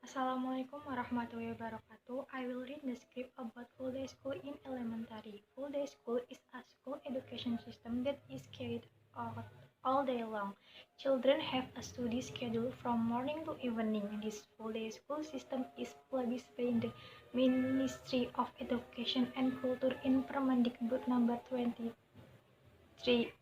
Assalamualaikum warahmatullahi wabarakatuh. I will read the script about full day school in elementary. Full day school is a school education system that is carried out all day long. Children have a study schedule from morning to evening. This full day school system is published by the Ministry of Education and Culture in Permendikbud number 23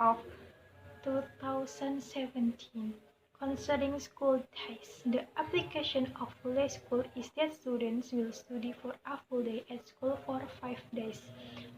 of 2017. Concerning school days, the application of full day school is that students will study for a full day at school for 5 days.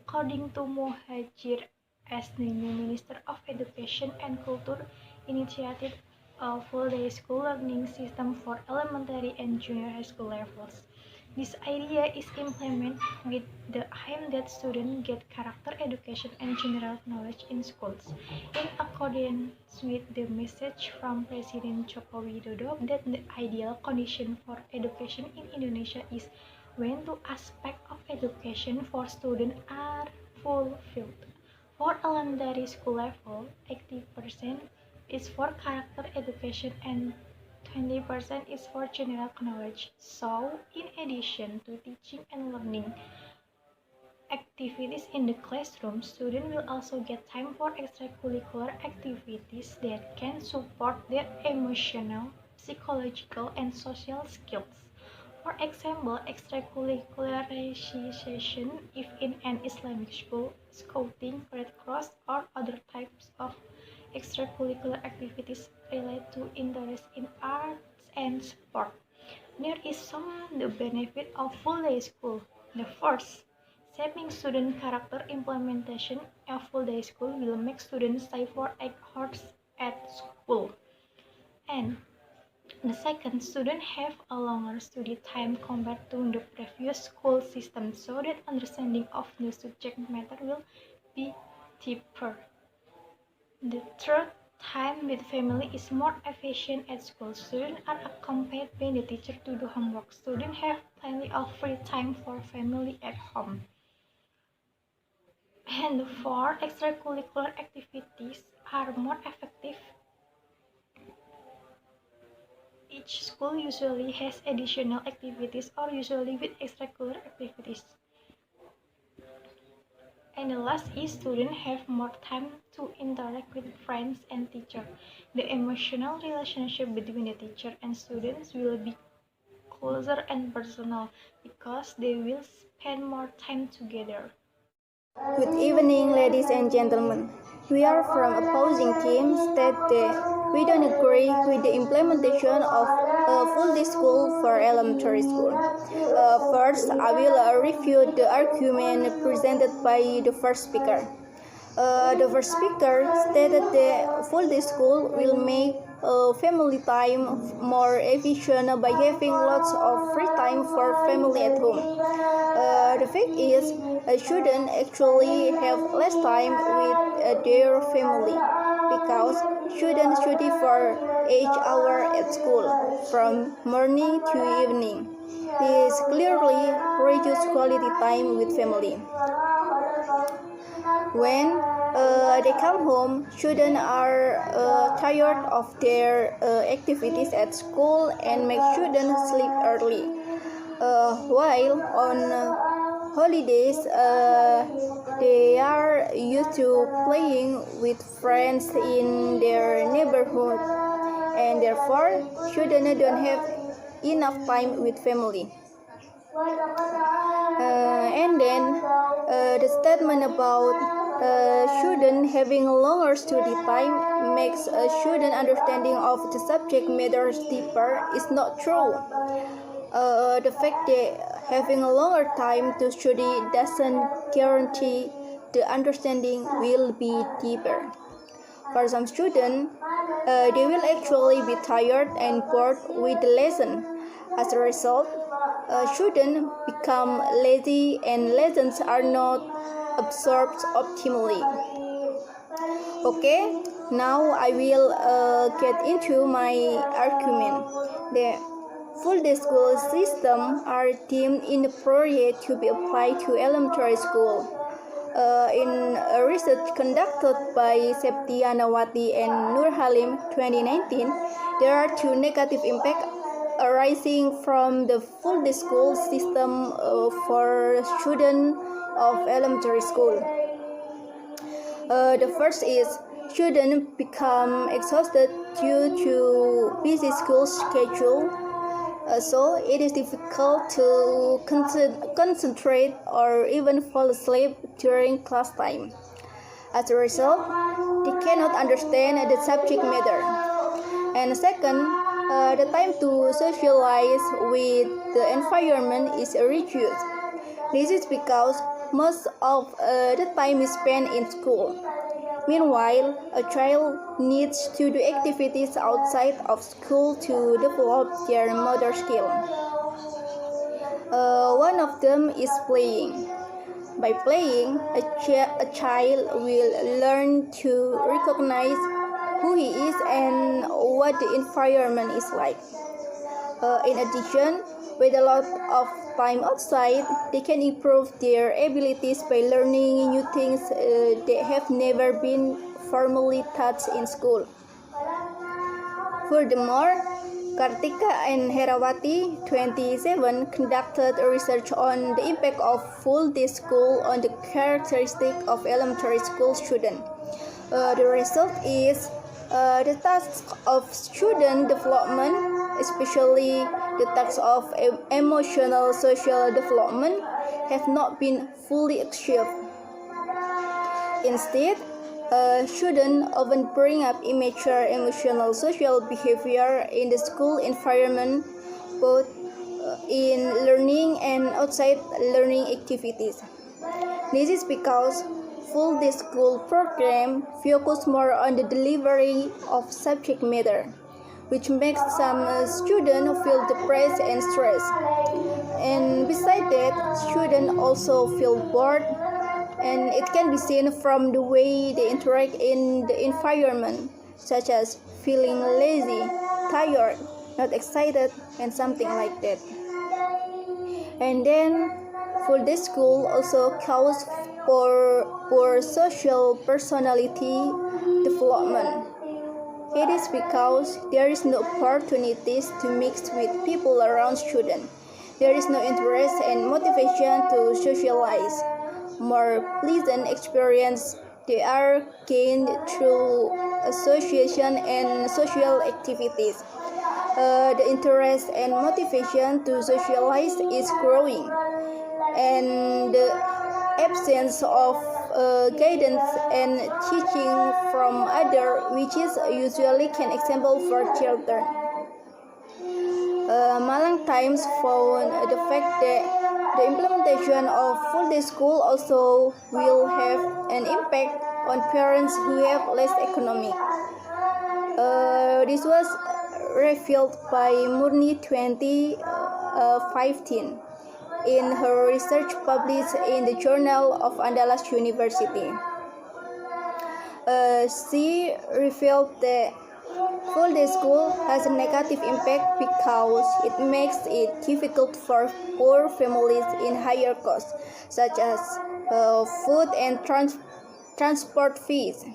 According to Muhajir as the new Minister of Education and Culture initiated a full day school learning system for elementary and junior high school levels. This idea is implemented with the aim that students get character education and general knowledge in schools, in accordance with the message from President Joko Widodo that the ideal condition for education in Indonesia is when two aspects of education for students are fulfilled. For elementary school level, 80% is for character education and 20% is for general knowledge. So, in addition to teaching and learning activities in the classroom, students will also get time for extracurricular activities that can support their emotional, psychological, and social skills. For example, extracurricular recreation if in an Islamic school, scouting, Red Cross, or other types of extracurricular activities related to interest in arts and sport. There is some the benefit of full day school. The first, shaping student character implementation. A full day school will make students stay for 8 hours at school. And the second, students have a longer study time compared to the previous school system, so that understanding of the subject matter will be deeper. The third, time with family is more efficient at school. Students are accompanied by the teacher to do homework. Students have plenty of free time for family at home. And four, extracurricular activities are more effective. Each school usually has additional activities or usually with extracurricular activities. And the last is students have more time to interact with friends and teachers. The emotional relationship between the teacher and students will be closer and personal because they will spend more time together. Good evening, ladies and gentlemen. We are from opposing teams that we don't agree with the implementation of a full day school for elementary school. First, I will review the argument presented by the first speaker. The first speaker stated that full day school will make family time more efficient by having lots of free time for family at home. The fact is, students actually have less time with their family because students study for 8 hours at school from morning to evening. This clearly reduces quality time with family. When they come home, students are tired of their activities at school and make students sleep early. While on holidays, they are used to playing with friends in their neighborhood, and therefore students don't have enough time with family. And then the statement about student having longer study time makes a student understanding of the subject matter deeper is not true. The fact that having a longer time to study doesn't guarantee the understanding will be deeper. For some students, they will actually be tired and bored with the lesson. As a result, students become lazy and lessons are not absorbed optimally. Okay, now I will get into my argument. The full day school system are deemed inappropriate to be applied to elementary school. In a research conducted by Septianawati and Nur Halim 2019, there are two negative impacts arising from the full day school system for students of elementary school. The first is students become exhausted due to busy school schedule, so it is difficult to concentrate or even fall asleep during class time. As a result, they cannot understand the subject matter. And second, the time to socialize with the environment is reduced. This is because most of the time is spent in school. Meanwhile, a child needs to do activities outside of school to develop their motor skill. One of them is playing. By playing, a child will learn to recognize who he is and what the environment is like. In addition, with a lot of time outside, they can improve their abilities by learning new things that have never been formally taught in school. Furthermore, Kartika and Herawati, 27, conducted research on the impact of full day school on the characteristics of elementary school students. The result is the task of student development, especially the task of emotional social development, have not been fully achieved. Instead, students often bring up immature emotional social behavior in the school environment, both in learning and outside learning activities. This is because full day school program focus more on the delivery of subject matter, which makes some students feel depressed and stressed. And besides that, students also feel bored, and it can be seen from the way they interact in the environment, such as feeling lazy, tired, not excited, and something like that. And then, full day school also calls for poor social personality development. It is because there is no opportunities to mix with people around students. There is no interest and motivation to socialize. More pleasant experience they are gained through association and social activities. The interest and motivation to socialize is growing, and the absence of guidance and teaching from others, which is usually an example for children. Malang Times found the fact that the implementation of full day school also will have an impact on parents who have less economy. This was revealed by Murni 2015 in her research published in the Journal of Andalas University. She revealed that full day school has a negative impact because it makes it difficult for poor families in higher costs, such as food and transport fees.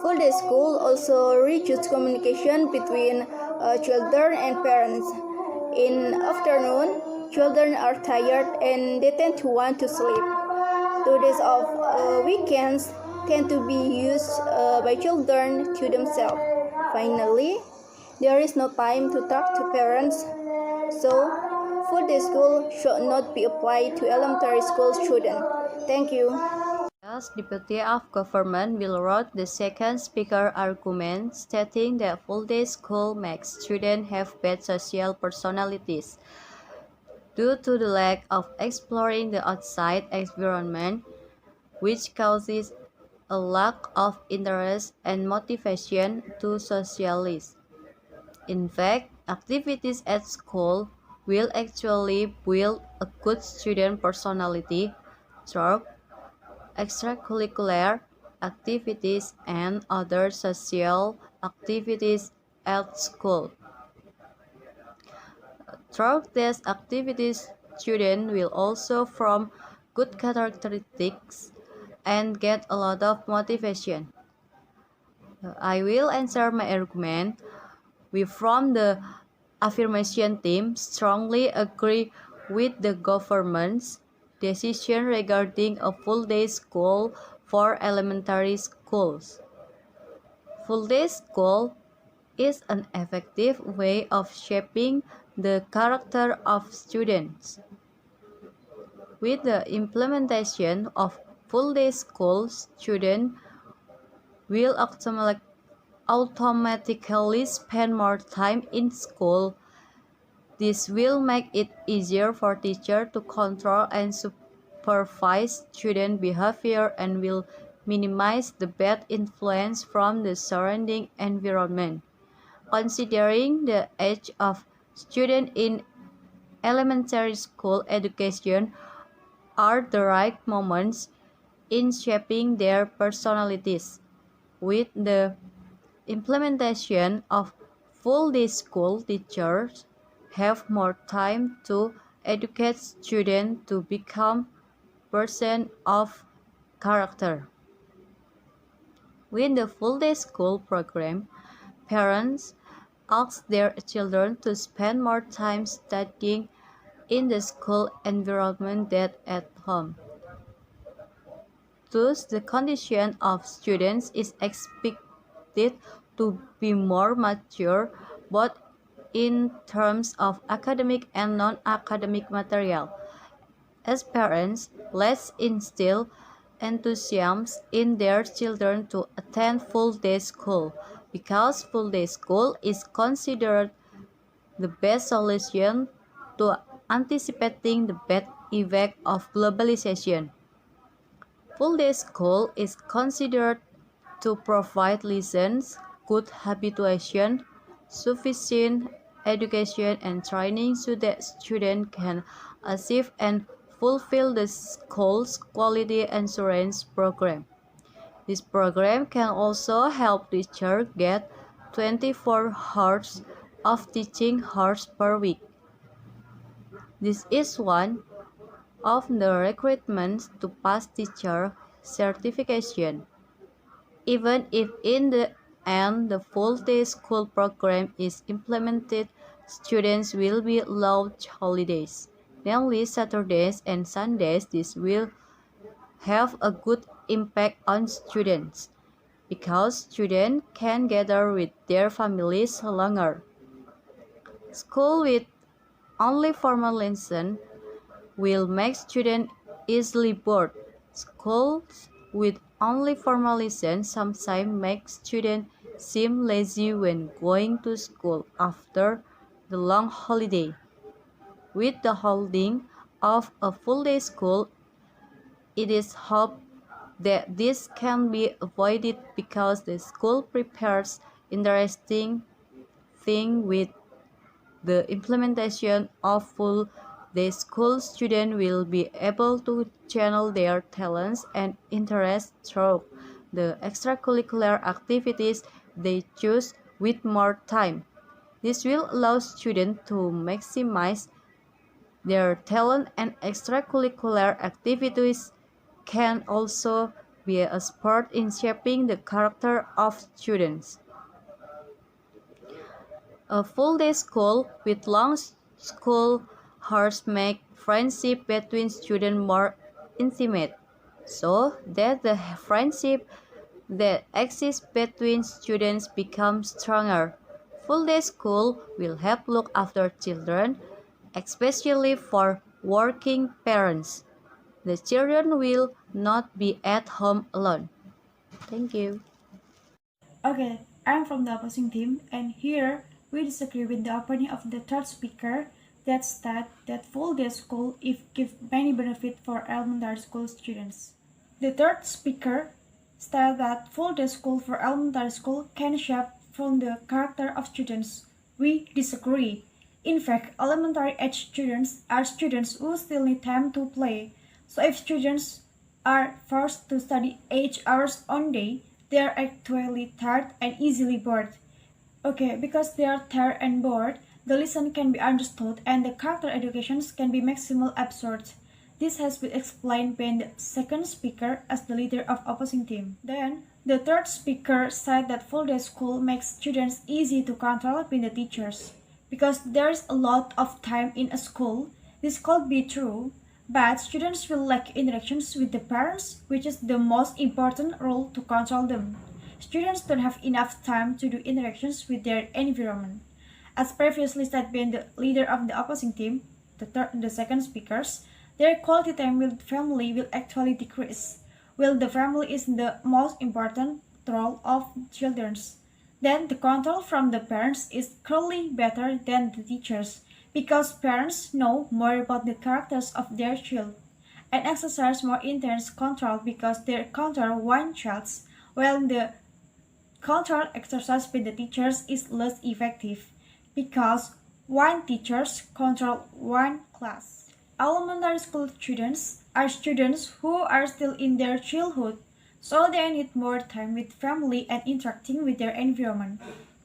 Full day school also reduces communication between children and parents. In afternoon, children are tired and they tend to want to sleep. 2 days of weekends tend to be used by children to themselves. Finally, there is no time to talk to parents, so full day school should not be applied to elementary school students. Thank you. Thus, Deputy of Government will wrote the second speaker argument, stating that full-day school makes students have bad social personalities. Due to the lack of exploring the outside environment, which causes a lack of interest and motivation to socialize. In fact, activities at school will actually build a good student personality through extracurricular activities and other social activities at school. Through these activities, students will also form good characteristics and get a lot of motivation. I will answer my argument We from the affirmation team strongly agree with the government's decision regarding a full-day school for elementary schools. Full-day school is an effective way of shaping the character of students. With the implementation of full-day school, students will automatically spend more time in school. This will make it easier for teachers to control and supervise student behavior and will minimize the bad influence from the surrounding environment. Considering the age of students in elementary school, education are the right moments in shaping their personalities. With the implementation of full-day school, teachers have more time to educate students to become persons of character. With the full-day school program, parents ask their children to spend more time studying in the school environment than at home. Thus, the condition of students is expected to be more mature, both in terms of academic and non-academic material. As parents, let's instill enthusiasm in their children to attend full-day school, because full-day school is considered the best solution to anticipating the bad effect of globalization. Full-day school is considered to provide lessons, good habituation, sufficient education and training so that students can achieve and fulfill the school's quality assurance program. This program can also help teachers get 24 hours of teaching hours per week. This is one of the requirements to pass teacher certification. Even if in the end the full-day school program is implemented, students will be allowed holidays, namely Saturdays and Sundays. This will have a good impact on students, because students can gather with their families longer. School with only formal lessons will make students easily bored. Schools with only formal lessons sometimes make students seem lazy when going to school after the long holiday. With the holding of a full-day school, it is hoped that this can be avoided because the school prepares interesting things. With the implementation of full-day school, students will be able to channel their talents and interests through the extracurricular activities they choose with more time. This will allow students to maximize their talent, and extracurricular activities can also be a sport in shaping the character of students. A full-day school with long school hours make friendship between students more intimate, so that the friendship that exists between students becomes stronger. Full-day school will help look after children, especially for working parents. The children will not be at home alone. Thank you. Okay, I'm from the opposing team, and here we disagree with the opinion of the third speaker that state that full-day school give many benefit for elementary school students. The third speaker stated that full-day school for elementary school can shape from the character of students. We disagree. In fact, elementary age students are students who still need time to play. So if students are forced to study 8 hours on day, they are actually tired and easily bored. Okay, because they are tired and bored, the lesson can be understood and the character educations can be maximally absorbed. This has been explained by the second speaker as the leader of opposing team. Then, the third speaker said that full-day school makes students easy to control between the teachers. Because there's a lot of time in a school, this could be true, but students will lack interactions with the parents, which is the most important role to control them. Students don't have enough time to do interactions with their environment. As previously said by the leader of the opposing team, the second speakers, their quality time with family will actually decrease, while the family is the most important role of children's. Then the control from the parents is clearly better than the teachers, because parents know more about the characters of their child and exercise more intense control because they control one child's, while the control exercised by the teachers is less effective because one teachers control one class. Elementary school students are students who are still in their childhood, so they need more time with family and interacting with their environment.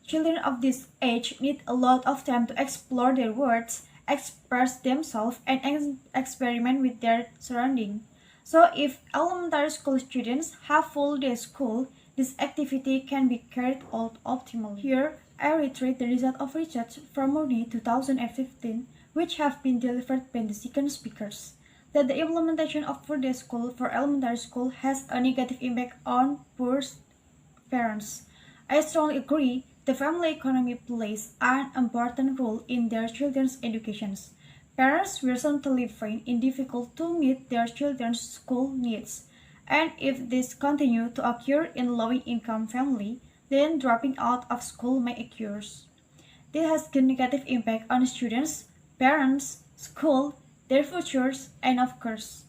Children of this age need a lot of time to explore their words, express themselves, and experiment with their surroundings. So if elementary school students have full-day school, this activity can be carried out optimally. Here, I reiterate the result of research from Mooney 2015, which have been delivered by the second speakers, that the implementation of full-day school for elementary school has a negative impact on poor parents. I strongly agree the family economy plays an important role in their children's educations. Parents recently find it difficult to meet their children's school needs, and if this continues to occur in low-income families, then dropping out of school may occur. This has a negative impact on students, parents, school, their futures, and of course,